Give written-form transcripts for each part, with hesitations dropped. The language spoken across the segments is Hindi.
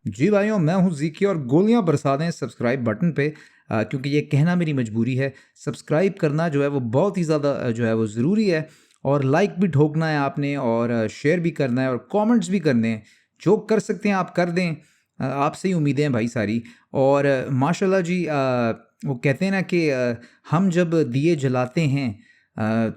जी भाइयों, मैं हूँ ज़ीकी और गोलियाँ बरसा दें सब्सक्राइब बटन पे क्योंकि ये कहना मेरी मजबूरी है। सब्सक्राइब करना जो है वो बहुत ही ज़्यादा जो है वो ज़रूरी है और लाइक भी ठोकना है आपने और शेयर भी करना है और कमेंट्स भी करने हैं। जो कर सकते हैं आप कर दें। आपसे ही उम्मीदें हैं भाई सारी। और माशाल्लाह जी, वो कहते हैं ना कि हम जब दिए जलाते हैं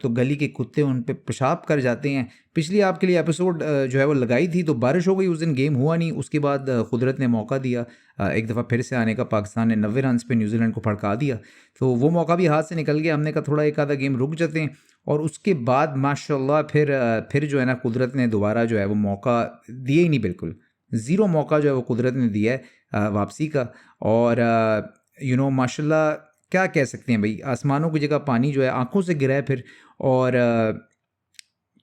तो गली के कुत्ते उन पे पेशाब कर जाते हैं। पिछली आपके लिए एपिसोड जो है वो लगाई थी तो बारिश हो गई उस दिन, गेम हुआ नहीं। उसके बाद कुदरत ने मौका दिया एक दफ़ा फिर से आने का। पाकिस्तान ने 90 रन्स पे न्यूजीलैंड को फड़का दिया, तो वो मौका भी हाथ से निकल गया। हमने कहा थोड़ा एक आधा गेम रुक जाते हैं और उसके बाद माशाल्लाह फिर जो है ना कुदरत ने दोबारा जो है वो मौका दिए ही नहीं, बिल्कुल ज़ीरो मौका जो है वो कुदरत ने दिया है वापसी का। और माशाल्लाह क्या कह सकते हैं भाई, आसमानों की जगह पानी जो है आंखों से गिरा है फिर। और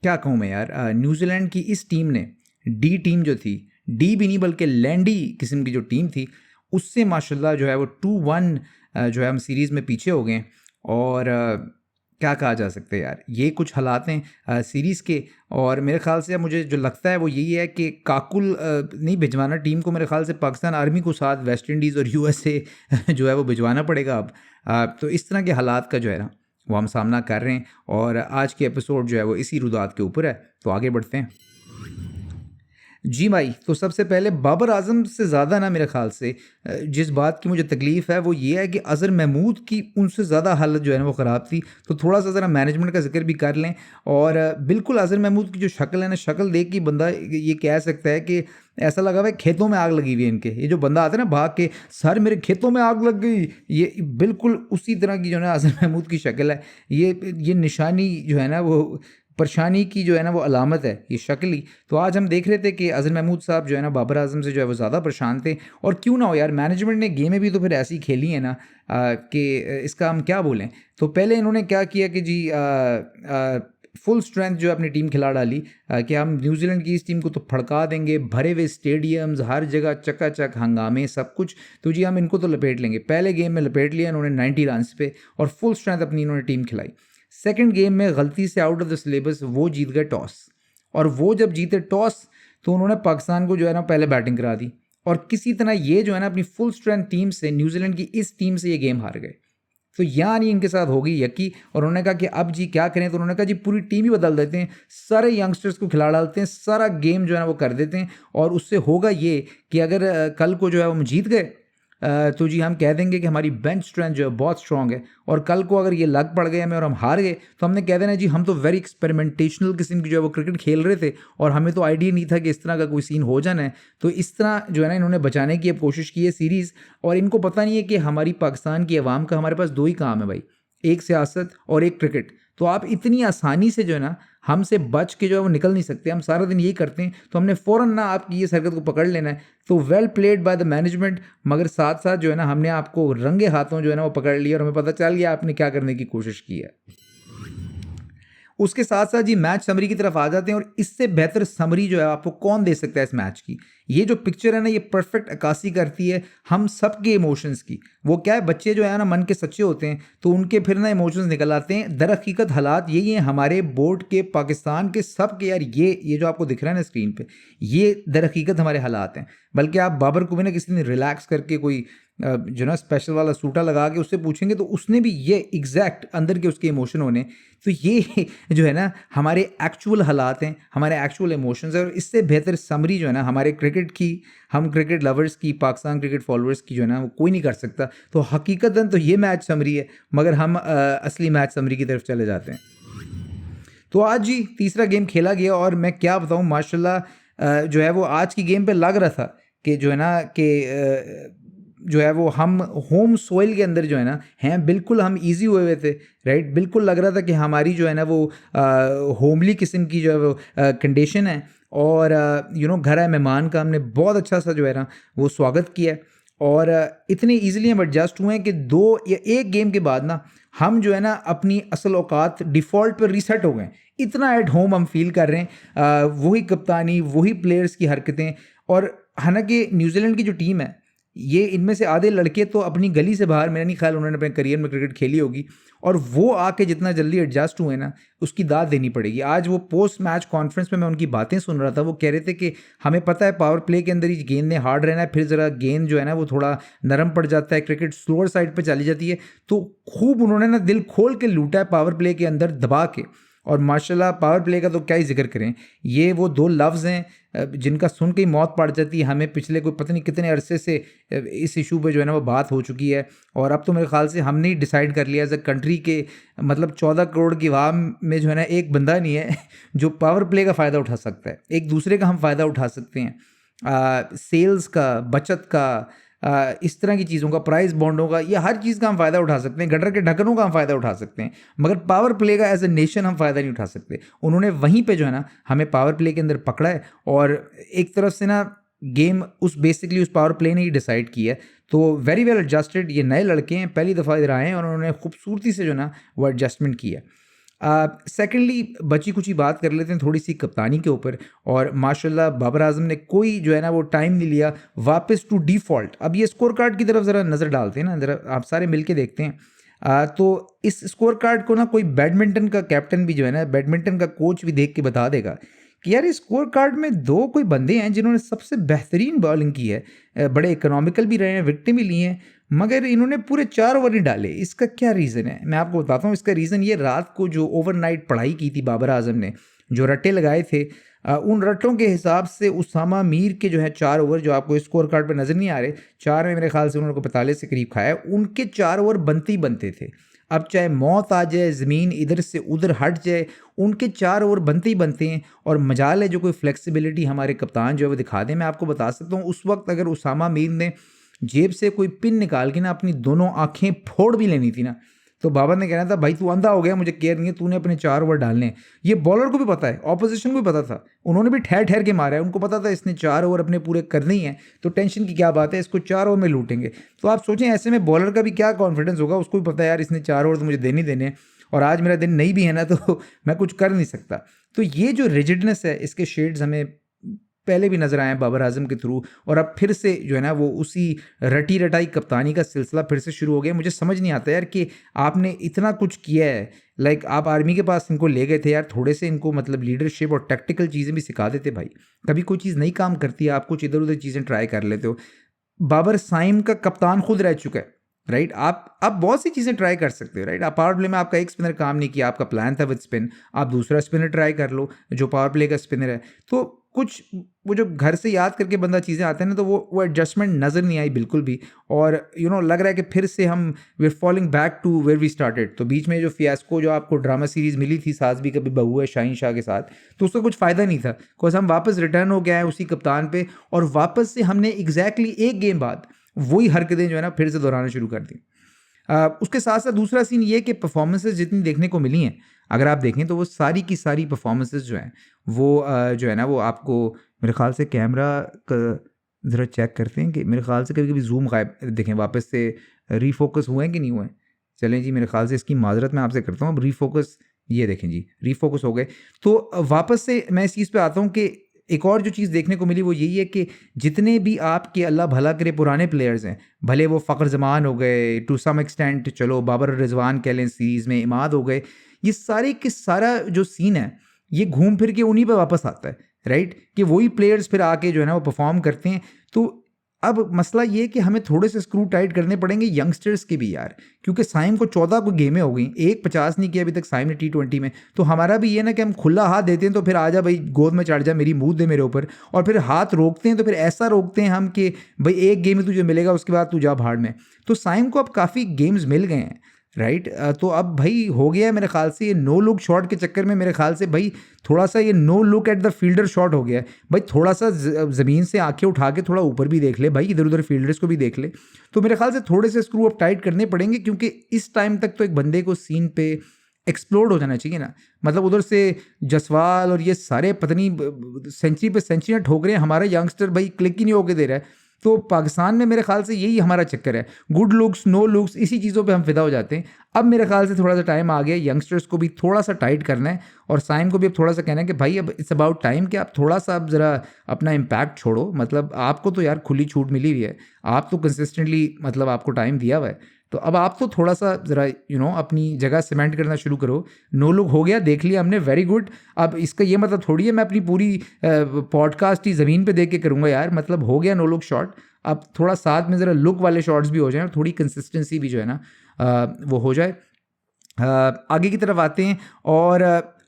क्या कहूँ मैं यार, न्यूजीलैंड की इस टीम ने डी टीम जो थी, डी भी नहीं बल्कि लैंडी किस्म की जो टीम थी, उससे माशाल्लाह जो है वो 2-1 जो है हम सीरीज़ में पीछे हो गए। और क्या कहा जा सकता है यार, ये कुछ हालात हैं सीरीज़ के। और मेरे ख्याल से अब मुझे जो लगता है वो यही है कि काकुल नहीं भिजवाना टीम को। मेरे ख्याल से पाकिस्तान आर्मी को साथ वेस्ट इंडीज़ और यूएसए जो है वो भिजवाना पड़ेगा अब। तो इस तरह के हालात का जो है ना वो हम सामना कर रहे हैं और आज की एपिसोड जो है वो इसी रुदात के ऊपर है। तो आगे बढ़ते हैं। जी भाई, तो सबसे पहले बाबर आज़म से ज़्यादा ना मेरे ख़्याल से जिस बात की मुझे तकलीफ़ है वो ये है कि अज़हर महमूद की उनसे ज़्यादा हालत जो है ना वो ख़राब थी। तो थोड़ा-सा ज़रा मैनेजमेंट का ज़िक्र भी कर लें। और बिल्कुल अज़हर महमूद की जो शक्ल है ना, शक्ल देख के बंदा ये कह सकता है कि ऐसा लगा हुआ है खेतों में आग लगी हुई है इनके। ये जो बंदा आता है ना भाग के, सर मेरे खेतों में आग लग गई, ये बिल्कुल उसी तरह की जो है ना अज़हर महमूद की शक्ल है। ये निशानी जो है ना वो परेशानी की जो है ना वो अलामत है, ये शक्ल ही। तो आज हम देख रहे थे कि अज़हर महमूद साहब जो है ना बाबर आज़म से जो है वो ज़्यादा परेशान थे। और क्यों ना हो यार, मैनेजमेंट ने गेमें भी तो फिर ऐसी खेली हैं ना कि इसका हम क्या बोलें। तो पहले इन्होंने क्या किया कि जी फुल स्ट्रेंथ जो है अपनी टीम खिला डाली कि हम न्यूजीलैंड की इस टीम को तो फड़का देंगे, भरे हुए स्टेडियम्स, हर जगह चकाचक हंगामे, सब कुछ। तो जी हम इनको तो लपेट लेंगे। पहले गेम में लपेट लिया इन्होंने 90 रन्स पे और फुल स्ट्रेंथ अपनी इन्होंने टीम खिलाई। सेकंड गेम में गलती से आउट ऑफ द सिलेबस वो जीत गए टॉस। और वो जब जीते टॉस तो उन्होंने पाकिस्तान को जो है ना पहले बैटिंग करा दी और किसी तरह ये जो है ना अपनी फुल स्ट्रेंथ टीम से, न्यूजीलैंड की इस टीम से ये गेम हार गए। तो यहाँ नहीं इनके साथ होगी यकी। और उन्होंने कहा कि अब जी क्या करें, तो उन्होंने कहा जी पूरी टीम ही बदल देते हैं, सारे यंगस्टर्स को खिला डालते हैं, सारा गेम जो है ना वो कर देते हैं। और उससे होगा ये कि अगर कल को जो है हम जीत गए तो जी हम कह देंगे कि हमारी बेंच स्ट्रेंथ जो है बहुत स्ट्रांग है। और कल को अगर ये लग पड़ गए हमें और हम हार गए तो हमने कह देना जी हम तो वेरी एक्सपेरिमेंटेशनल किस्म की जो है वो क्रिकेट खेल रहे थे और हमें तो आइडिया नहीं था कि इस तरह का कोई सीन हो जाना है। तो इस तरह जो है ना इन्होंने बचाने की अब कोशिश की है सीरीज़। और इनको पता नहीं है कि हमारी पाकिस्तान की आवाम का हमारे पास दो ही काम है भाई, एक सियासत और एक क्रिकेट। तो आप इतनी आसानी से जो है ना हमसे बच के जो है वो निकल नहीं सकते। हम सारा दिन यही करते हैं, तो हमने फ़ौरन ना आपकी ये हरकत को पकड़ लेना है। तो well played by the management. मगर साथ साथ जो है ना हमने आपको रंगे हाथों जो है ना वो पकड़ लिया और हमें पता चल गया आपने क्या करने की कोशिश की है। उसके साथ साथ जी मैच समरी की तरफ आ जाते हैं। और इससे बेहतर समरी जो है आपको कौन दे सकता है इस मैच की। ये जो पिक्चर है ना ये परफेक्ट अक्कासी करती है हम सबके इमोशंस की। वो क्या है, बच्चे जो है ना मन के सच्चे होते हैं तो उनके फिर ना इमोशंस निकल आते हैं। दर हकीकत हालात यही हैं हमारे बोर्ड के, पाकिस्तान के, सब के यार। ये जो आपको दिख रहा है ना स्क्रीन पे, ये दर हकीकत हमारे हालात हैं। बल्कि आप बाबर को भी ना किसी ने रिलैक्स करके कोई जो ना स्पेशल वाला सूटा लगा के उससे पूछेंगे तो उसने भी ये एग्जैक्ट अंदर के उसके इमोशन होने। तो ये जो है ना हमारे एक्चुअल हालात हैं, हमारे एक्चुअल इमोशंस हैं। और इससे बेहतर समरी जो है ना हमारे क्रिकेट की, हम क्रिकेट लवर्स की, पाकिस्तान क्रिकेट फॉलोअर्स की जो है ना वो कोई नहीं कर सकता। तो हकीकतन तो ये मैच समरी है, मगर हम असली मैच समरी की तरफ चले जाते हैं। तो आज जी तीसरा गेम खेला गया और मैं क्या बताऊं माशाल्लाह जो है वो आज की गेम पे लग रहा था कि जो है ना कि जो है वो हम होम सोइल के अंदर जो है ना हैं, बिल्कुल हम इजी हुए हुए थे। राइट, बिल्कुल लग रहा था कि हमारी जो है ना वो होमली किस्म की जो है वो कंडीशन है। और घर है मेहमान का, हमने बहुत अच्छा सा जो है ना वो स्वागत किया। और इतने ईजिली हम एडजस्ट हुए हैं कि 2 या 1 गेम के बाद ना हम जो है ना अपनी असल औकात डिफ़ॉल्ट पर रीसेट हो गए। इतना एट होम हम फील कर रहे हैं। वही कप्तानी, वही प्लेयर्स की हरकतें। और हालांकि न्यूजीलैंड की जो टीम है ये इनमें से आधे लड़के तो अपनी गली से बाहर, मेरा नहीं ख्याल उन्होंने अपने करियर में क्रिकेट खेली होगी, और वो आके जितना जल्दी एडजस्ट हुए ना, उसकी दाद देनी पड़ेगी। आज वो पोस्ट मैच कॉन्फ्रेंस में मैं उनकी बातें सुन रहा था, वो कह रहे थे कि हमें पता है पावर प्ले के अंदर ही गेंद ने हार्ड रहना है, फिर ज़रा गेंद जो है ना वो थोड़ा नरम पड़ जाता है, क्रिकेट स्लोअर साइड पर चली जाती है। तो खूब उन्होंने ना दिल खोल के लूटा है पावर प्ले के अंदर दबा के, और माशाल्लाह पावर प्ले का तो क्या ही जिक्र करें। ये वो दो लफ्ज़ हैं जिनका सुन के ही मौत पड़ जाती है हमें। पिछले कोई पता नहीं कितने अरसे से इस इशू पे जो है ना वो बात हो चुकी है, और अब तो मेरे ख्याल से हमने ही डिसाइड कर लिया एज अ कंट्री के, मतलब 14 करोड़ की आवाम में जो है ना एक बंदा नहीं है जो पावर प्ले का फ़ायदा उठा सकता है। एक दूसरे का हम फ़ायदा उठा सकते हैं, सेल्स का, बचत का, इस तरह की चीज़ों का, प्राइस बॉन्डों का, ये हर चीज़ का हम फ़ायदा उठा सकते हैं, गटर के ढक्कनों का हम फ़ायदा उठा सकते हैं, मगर पावर प्ले का एज ए नेशन हम फ़ायदा नहीं उठा सकते। उन्होंने वहीं पे जो है ना हमें पावर प्ले के अंदर पकड़ा है, और एक तरफ से ना गेम उस बेसिकली उस पावर प्ले ने ही डिसाइड किया है। तो वेरी वेल एडजस्टेड, ये नए लड़के हैं, पहली दफ़ा इधर आए हैं और उन्होंने खूबसूरती से जो ना वो एडजस्टमेंट किया है। सेकेंडली बची कुछ बात कर लेते हैं थोड़ी सी कप्तानी के ऊपर, और माशाल्लाह बाबर आजम ने कोई जो है ना वो टाइम नहीं लिया, वापस टू डिफ़ॉल्ट। अब ये स्कोर कार्ड की तरफ ज़रा नज़र डालते हैं ना, ज़रा आप सारे मिल के देखते हैं। तो इस स्कोर कार्ड को ना कोई बैडमिंटन का कैप्टन भी जो है ना, बैडमिंटन का कोच भी देख के बता देगा कि यार इस स्कोर कार्ड में दो कोई बंदे हैं जिन्होंने सबसे बेहतरीन बॉलिंग की है, बड़े इकोनॉमिकल भी रहे हैं, विकेटें भी ली हैं, मगर इन्होंने पूरे 4 ओवर नहीं डाले। इसका क्या रीज़न है, मैं आपको बताता हूँ। इसका रीज़न ये, रात को जो ओवरनाइट पढ़ाई की थी बाबर आजम ने, जो रट्टे लगाए थे, उन रट्टों के हिसाब से उसामा मीर के जो है 4 ओवर जो आपको स्कोर कार्ड पर नज़र नहीं आ रहे, 4 में मेरे ख्याल से उन्होंने 45 से करीब खाया, उनके 4 ओवर बनते ही बनते थे। अब चाहे मौत आ जाए, ज़मीन इधर से उधर हट जाए, उनके 4 ओवर बनते ही बनते हैं। और मजाल है जो कोई फ्लेक्सिबिलिटी हमारे कप्तान जो है वो दिखा दें। मैं आपको बता सकता हूँ, उस वक्त अगर उसामा मीर ने जेब से कोई पिन निकाल के ना अपनी दोनों आंखें फोड़ भी लेनी थी ना, तो बाबर ने कहना था भाई तू अंधा हो गया, मुझे केयर नहीं है, तूने अपने 4 ओवर डालने हैं। ये बॉलर को भी पता है, ऑपोजिशन को भी पता था, उन्होंने भी ठहर ठहर के मारा है, उनको पता था इसने 4 ओवर अपने पूरे करने ही हैं, तो टेंशन की क्या बात है, इसको 4 ओवर में लूटेंगे। तो आप सोचें ऐसे में बॉलर का भी क्या कॉन्फिडेंस होगा, उसको भी पता है यार इसने 4 ओवर तो मुझे देने देने हैं, और आज मेरा दिन नहीं भी है ना तो मैं कुछ कर नहीं सकता। तो ये जो रिजिडनेस है, इसके शेड्स हमें पहले भी नज़र आए हैं बाबर आजम के थ्रू, और अब फिर से जो है ना वो उसी रटी रटाई कप्तानी का सिलसिला फिर से शुरू हो गया। मुझे समझ नहीं आता यार कि आपने इतना कुछ किया है, लाइक आप आर्मी के पास इनको ले गए थे यार, थोड़े से इनको मतलब लीडरशिप और टैक्टिकल चीज़ें भी सिखा देते भाई। कभी कोई चीज़ नहीं काम करती है, आप कुछ इधर उधर चीज़ें ट्राई कर लेते हो। बाबर साइम का कप्तान खुद रह चुका है, राइट। आप बहुत सी चीज़ें ट्राई कर सकते हो, राइट। आप पावर प्ले में आपका एक स्पिनर काम नहीं किया, आपका प्लान था विद स्पिन, आप दूसरा स्पिनर ट्राई कर लो जो पावर प्ले का स्पिनर है। तो कुछ वो जो घर से याद करके बंदा चीज़ें आते हैं ना, तो वो एडजस्टमेंट नज़र नहीं आई बिल्कुल भी, और लग रहा है कि फिर से हम we are falling back to where we started. तो बीच में जो फियास्को जो आपको ड्रामा सीरीज़ मिली थी, सास भी कभी बहू है शाहीन शाह के साथ, तो उसका कुछ फ़ायदा नहीं था, बिकॉज हम वापस रिटर्न हो गए हैं उसी कप्तान पे, और वापस से हमने एग्जैक्टली एक गेम बाद वही हरकतें जो है ना फिर से दोहराना शुरू कर दी। उसके साथ साथ दूसरा सीन ये कि परफॉर्मेंसेस जितनी देखने को मिली हैं, अगर आप देखें तो वो सारी की सारी परफॉर्मेंसेस जो हैं वो जो है ना वो आपको, मेरे ख्याल से कैमरा का ज़रा चेक करते हैं कि मेरे ख्याल से कभी कभी जूम गायब, देखें वापस से रीफोकस हुए हैं कि नहीं हुए। चलें जी, मेरे ख्याल से इसकी माजरत मैं आपसे करता हूँ। अब रीफोकस, ये देखें जी, रीफोकस हो गए। तो वापस से मैं इस चीज़ पे आता हूँ कि एक और जो चीज़ देखने को मिली वो यही है कि जितने भी आपके अल्लाह भला करे पुराने प्लेयर्स हैं, भले वो फ़ख्र जमान हो गए, टू सम एक्सटेंट चलो बाबर रिजवान कह लें, सीरीज़ में इमाद हो गए, ये सारे के सारा जो सीन है ये घूम फिर के उन्हीं पे वापस आता है, राइट। कि वही प्लेयर्स फिर आके जो है ना वो परफॉर्म करते हैं। तो अब मसला ये है कि हमें थोड़े से स्क्रू टाइट करने पड़ेंगे यंगस्टर्स के भी यार, क्योंकि साइम को 14 को गेमें हो गई, एक 50 नहीं किया अभी तक साइम ने T20 में। तो हमारा भी ये ना कि हम खुला हाथ देते हैं तो फिर आजा भाई गोद में चढ़ जा, मेरी मुँह दे मेरे ऊपर, और फिर हाथ रोकते हैं तो फिर ऐसा रोकते हैं हम कि भाई एक गेम ही तुझे मिलेगा, उसके बाद तू जा भाड़ में। तो साइम को अब काफ़ी गेम्स मिल गए हैं, राइट। तो अब भाई हो गया है मेरे ख्याल से ये नो लुक शॉट के चक्कर में, मेरे ख्याल से भाई थोड़ा सा ये no look at the fielder shot हो गया है। भाई थोड़ा सा ज़मीन से आंखें उठा के थोड़ा ऊपर भी देख ले भाई, इधर उधर फील्डर्स को भी देख ले। तो मेरे ख्याल से थोड़े से स्क्रू अप टाइट करने पड़ेंगे, क्योंकि इस टाइम तक तो एक बंदे को सीन पे एक्सप्लोड हो जाना चाहिए ना। मतलब उधर से जसवाल और ये सारे पता नहीं सेंचुरी पे सेंचुरियाँ ठोक रहे हैं, हमारा यंगस्टर भाई क्लिक ही नहीं होके दे रहा है। तो पाकिस्तान में मेरे ख्याल से यही हमारा चक्कर है, गुड लुक्स नो लुक्स, इसी चीज़ों पे हम फिदा हो जाते हैं। अब मेरे ख्याल से थोड़ा सा टाइम आ गया, यंगस्टर्स को भी थोड़ा सा टाइट करना है और साइम को भी अब थोड़ा सा कहना है कि भाई अब इट्स अबाउट टाइम कि आप थोड़ा सा अब ज़रा अपना इम्पैक्ट छोड़ो। मतलब आपको तो यार खुली छूट मिली हुई है, आप तो कंसिस्टेंटली मतलब आपको टाइम दिया हुआ है, तो अब आप तो थोड़ा सा ज़रा अपनी जगह सीमेंट करना शुरू करो। नो लुक हो गया, देख लिया हमने, वेरी गुड। अब इसका ये मतलब थोड़ी है मैं अपनी पूरी पॉडकास्ट ही ज़मीन पे देख के करूँगा यार, मतलब हो गया नो लुक शॉट, अब थोड़ा साथ में ज़रा लुक वाले शॉट्स भी हो जाएं और थोड़ी कंसिस्टेंसी भी जो है ना वो हो जाए। आगे की तरफ आते हैं और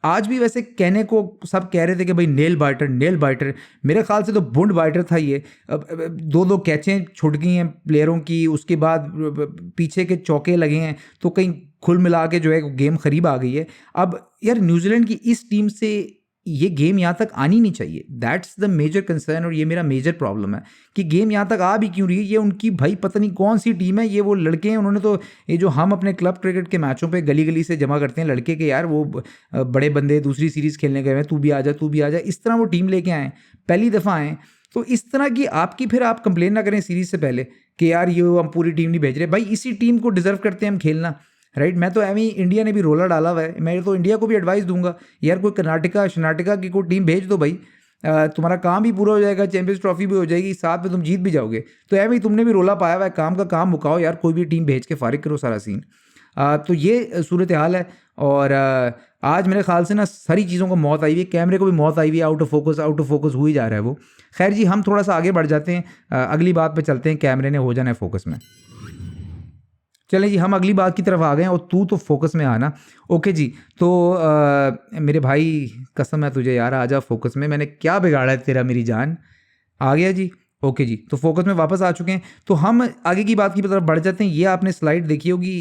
आज भी वैसे कहने को सब कह रहे थे कि भाई नेल बाइटर, मेरे ख्याल से तो बुंड बाइटर था ये। दो दो कैचें छुट गई हैं प्लेयरों की, उसके बाद पीछे के चौके लगे हैं, तो कहीं खुल मिला के जो है गेम करीब आ गई है। अब यार न्यूजीलैंड की इस टीम से ये गेम यहाँ तक आनी नहीं चाहिए, दैट्स द मेजर कंसर्न, और ये मेरा मेजर प्रॉब्लम है कि गेम यहाँ तक आ भी क्यों रही है। ये उनकी भाई पता नहीं कौन सी टीम है, ये वो लड़के हैं, उन्होंने तो ये जो हम अपने क्लब क्रिकेट के मैचों पे गली गली से जमा करते हैं लड़के के, यार वो बड़े बंदे दूसरी सीरीज़ खेलने गए हैं, तू भी आ जा, इस तरह वो टीम लेके आए, पहली दफ़ा आए। तो इस तरह की आपकी फिर आप कंप्लेन ना करें सीरीज़ से पहले कि यार ये हम पूरी टीम नहीं भेज रहे। भाई इसी टीम को डिज़र्व करते हैं हम खेलना, राइट। मैं तो एवं ही, इंडिया ने भी रोला डाला हुआ है, मैं तो इंडिया को भी एडवाइस दूंगा यार कोई कर्नाटका की कोई टीम भेज दो भाई, तुम्हारा काम भी पूरा हो जाएगा, चैंपियंस ट्रॉफी भी हो जाएगी, साथ में तुम जीत भी जाओगे। तो एवं ही तुमने भी रोला पाया हुआ है, काम का काम मुकाओ यार, कोई भी टीम भेज के फारिग करो सारा सीन। तो ये सूरत हाल है। और आज मेरे ख्याल से ना सारी चीज़ों को मौत आई हुई है, कैमरे को भी मौत आई हुई है, आउट ऑफ फोकस हो ही जा रहा है वो। खैर जी, हम थोड़ा सा आगे बढ़ जाते हैं, अगली बात पे चलते हैं, कैमरे ने हो जाना है फोकस में। चलें जी, हम अगली बात की तरफ आ गए हैं और तू तो फोकस में आना। ओके जी, तो मेरे भाई कसम है तुझे यार, आ जा फोकस में, मैंने क्या बिगाड़ा है तेरा मेरी जान। आ गया जी, ओके जी, तो फोकस में वापस आ चुके हैं। तो हम आगे की बात की तरफ बढ़ जाते हैं। ये आपने स्लाइड देखी होगी,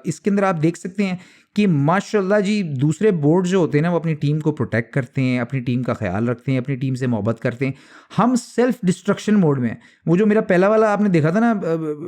इसके अंदर आप देख सकते हैं कि माशाल्लाह जी दूसरे बोर्ड जो होते हैं ना वो अपनी टीम को प्रोटेक्ट करते हैं, अपनी टीम का ख्याल रखते हैं, अपनी टीम से मोहब्बत करते हैं। हम सेल्फ डिस्ट्रक्शन मोड में हैं। वो जो मेरा पहला वाला आपने देखा था ना,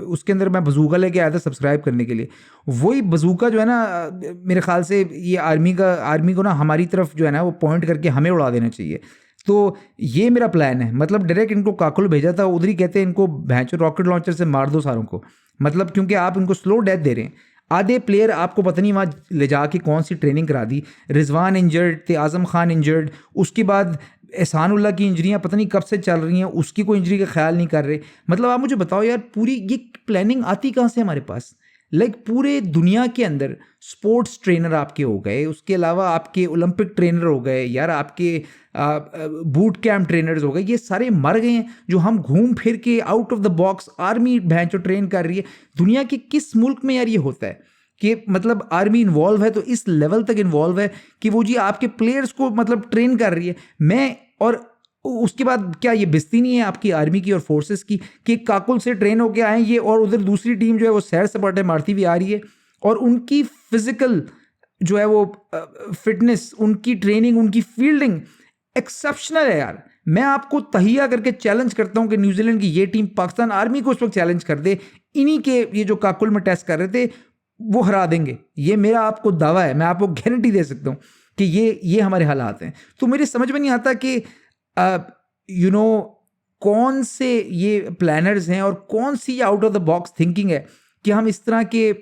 उसके अंदर मैं बजूका लेके आया था सब्सक्राइब करने के लिए, वही बजूका जो है ना, मेरे ख्याल से ये आर्मी को ना हमारी तरफ जो है ना वो पॉइंट करके हमें उड़ा देना चाहिए। तो ये मेरा प्लान है, मतलब डायरेक्ट इनको काकुल भेजा था, उधर ही कहते हैं इनको भैंचो रॉकेट लॉन्चर से मार दो सारों को, मतलब क्योंकि आप इनको स्लो डेथ दे रहे हैं। आधे प्लेयर आपको पता नहीं वहाँ ले जाके कौन सी ट्रेनिंग करा दी, रिजवान इंजर्ड थे, आज़म खान इंजर्ड, उसके बाद एहसानुल्लाह की इंजरियाँ पता नहीं कब से चल रही हैं, उसकी कोई इंजरी का ख्याल नहीं कर रहे। मतलब आप मुझे बताओ यार, पूरी ये प्लानिंग आती कहाँ से हमारे पास? पूरे दुनिया के अंदर स्पोर्ट्स ट्रेनर आपके हो गए, उसके अलावा आपके ओलंपिक ट्रेनर हो गए यार, आपके बूट कैंप ट्रेनर्स हो गए, ये सारे मर गए हैं। जो हम घूम फिर के out of the box army भैंचो ट्रेन कर रही है। दुनिया के किस मुल्क में यार ये होता है कि मतलब आर्मी इन्वॉल्व है, तो इस लेवल तक इन्वॉल्व है कि वो जी आपके प्लेयर्स को मतलब ट्रेन कर रही है। मैं और उसके बाद क्या ये बेइज्जती नहीं है आपकी आर्मी की और फोर्सेस की कि काकुल से ट्रेन होके आए ये, और उधर दूसरी टीम जो है वो सैर सपाटे मारती हुई आ रही है, और उनकी फिजिकल जो है वो फिटनेस, उनकी ट्रेनिंग, उनकी फील्डिंग एक्सेप्शनल है यार। मैं आपको तहिया करके चैलेंज करता हूं कि न्यूजीलैंड की ये टीम पाकिस्तान आर्मी को उस वक्त चैलेंज कर दे, इन्हीं के ये जो काकुल में टेस्ट कर रहे थे वो हरा देंगे। ये मेरा आपको दावा है, मैं आपको गारंटी दे सकता हूं कि ये हमारे हालात हैं। तो मेरे समझ में नहीं आता कि कौन से ये प्लानर्स हैं और कौन सी out of the box thinking है कि हम इस तरह के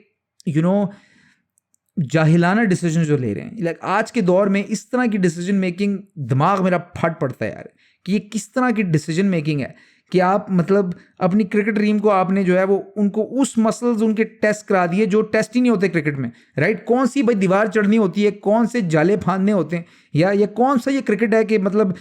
जाहिलाना डिसीजन जो ले रहे हैं। आज के दौर में इस तरह की डिसीजन मेकिंग, दिमाग मेरा फट पड़ता है यार कि ये किस तरह की डिसीजन मेकिंग है कि आप मतलब अपनी क्रिकेट टीम को आपने जो है वो उनको उस मसल्स उनके टेस्ट करा दिए जो टेस्ट ही नहीं होते क्रिकेट में, राइट। कौन सी भाई दीवार चढ़नी होती है, कौन से जाले फांदने होते हैं, या ये कौन सा ये क्रिकेट है कि मतलब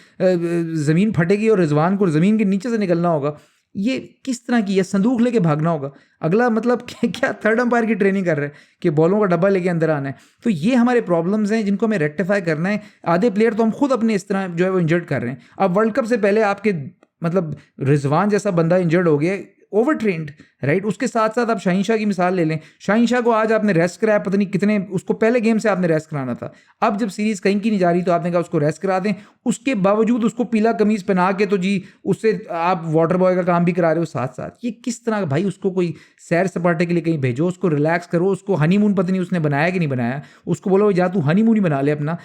ज़मीन फटेगी और रिजवान को ज़मीन के नीचे से निकलना होगा। ये किस तरह की, ये संदूक लेके भागना होगा अगला, मतलब क्या थर्ड अंपायर की ट्रेनिंग कर रहे हैं कि बॉलों का डब्बा लेके अंदर आना है। तो ये हमारे प्रॉब्लम्स हैं जिनको हमें रेक्टिफाई करना है। आधे प्लेयर तो हम खुद अपने इस तरह जो है वो इंजर्ड कर रहे हैं। अब वर्ल्ड कप से पहले आपके मतलब रिजवान जैसा बंदा इंजर्ड हो गया, ओवर ट्रेंड, राइट। उसके साथ साथ आप शाहीन शाह की मिसाल ले लें, शाहीन शाह को आज आपने रेस्ट कराया, पता नहीं कितने, उसको पहले गेम से आपने रेस्ट कराना था। अब जब सीरीज कहीं की नहीं जा रही तो आपने कहा उसको रेस्ट करा दें, उसके बावजूद उसको पीला कमीज पहना के तो जी उससे आप वाटर बॉय का काम भी करा रहे हो साथ साथ। ये किस तरह भाई, उसको कोई सैर सपाटे के लिए कहीं भेजो, उसको रिलैक्स करो, उसको हनीमून पता नहीं उसने बनाया कि नहीं बनाया, उसको बोलो जा तू हनीमून ही बना ले अपना।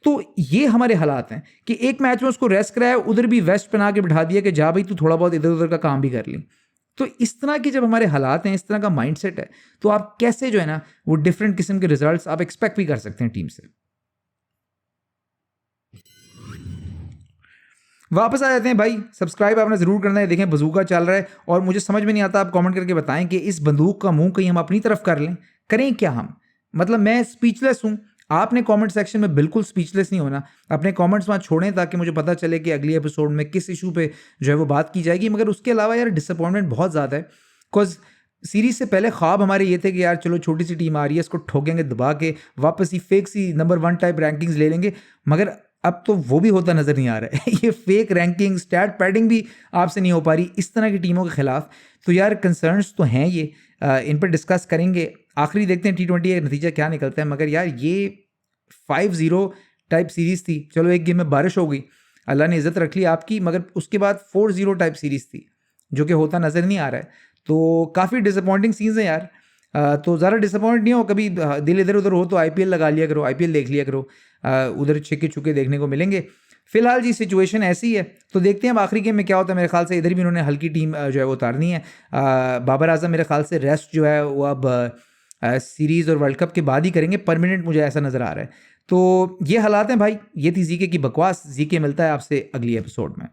तो ये हमारे हालात हैं कि एक मैच में उसको रेस्ट कराया, उधर भी वेस्ट पहना के बिठा दिया कि जा भाई तू थोड़ा बहुत इधर उधर का काम भी कर ली। तो इस तरह की जब हमारे हालात हैं, इस तरह का माइंडसेट है, तो आप कैसे जो है ना वो डिफरेंट किस्म के रिजल्ट्स आप एक्सपेक्ट भी कर सकते हैं टीम से। वापस आ जाते हैं भाई, सब्सक्राइब आपने ज़रूर करना है। देखें बंदूका चल रहा है और मुझे समझ में नहीं आता, आप कमेंट करके बताएं कि इस बंदूक का मुंह कहीं हम अपनी तरफ कर लें, करें क्या हम? मतलब मैं स्पीचलेस हूँ। आपने कमेंट सेक्शन में बिल्कुल स्पीचलेस नहीं होना, अपने कमेंट्स वहाँ छोड़ें ताकि मुझे पता चले कि अगली एपिसोड में किस इशू पे जो है वो बात की जाएगी। मगर उसके अलावा यार डिसअपॉइंटमेंट बहुत ज़्यादा है, बिकॉज सीरीज से पहले ख्वाब हमारे ये थे कि यार चलो छोटी सी टीम आ रही है, इसको ठोकेंगे दबा के, वापस ही फेक सी नंबर 1 टाइप रैंकिंग्स ले लेंगे। मगर अब तो वो भी होता नज़र नहीं आ रहा है ये फेक रैंकिंग, स्टैट पैडिंग भी आपसे नहीं हो पा रही इस तरह की टीमों के खिलाफ। तो यार कंसर्न्स तो हैं ये, इन पर डिस्कस करेंगे। आखिरी देखते हैं T20 का नतीजा क्या निकलता है। मगर यार ये 5-0 टाइप सीरीज़ थी, चलो एक गेम में बारिश हो गई, अल्लाह ने इज़्ज़त रख ली आपकी, मगर उसके बाद 4-0 टाइप सीरीज़ थी जो कि होता नज़र नहीं आ रहा है। तो काफ़ी डिसअपॉइंटिंग सीन्स हैं यार। तो ज़्यादा डिसअपॉइंट नहीं हो, कभी दिल इधर उधर हो तो IPL लगा लिया करो, IPL देख लिया करो, उधर छिक्के चुके देखने को मिलेंगे। फिलहाल जी सिचुएशन ऐसी है, तो देखते हैं अब आखिरी गेम में क्या होता है। मेरे ख्याल से इधर भी उन्होंने हल्की टीम जो है वो उतारनी है। बाबर आजम मेरे ख्याल से रेस्ट जो है वो अब सीरीज़ और वर्ल्ड कप के बाद ही करेंगे परमानेंट, मुझे ऐसा नज़र आ रहा है। तो ये हालात हैं भाई, ये थी जीके की बकवास। जीके मिलता है आपसे अगली एपिसोड में।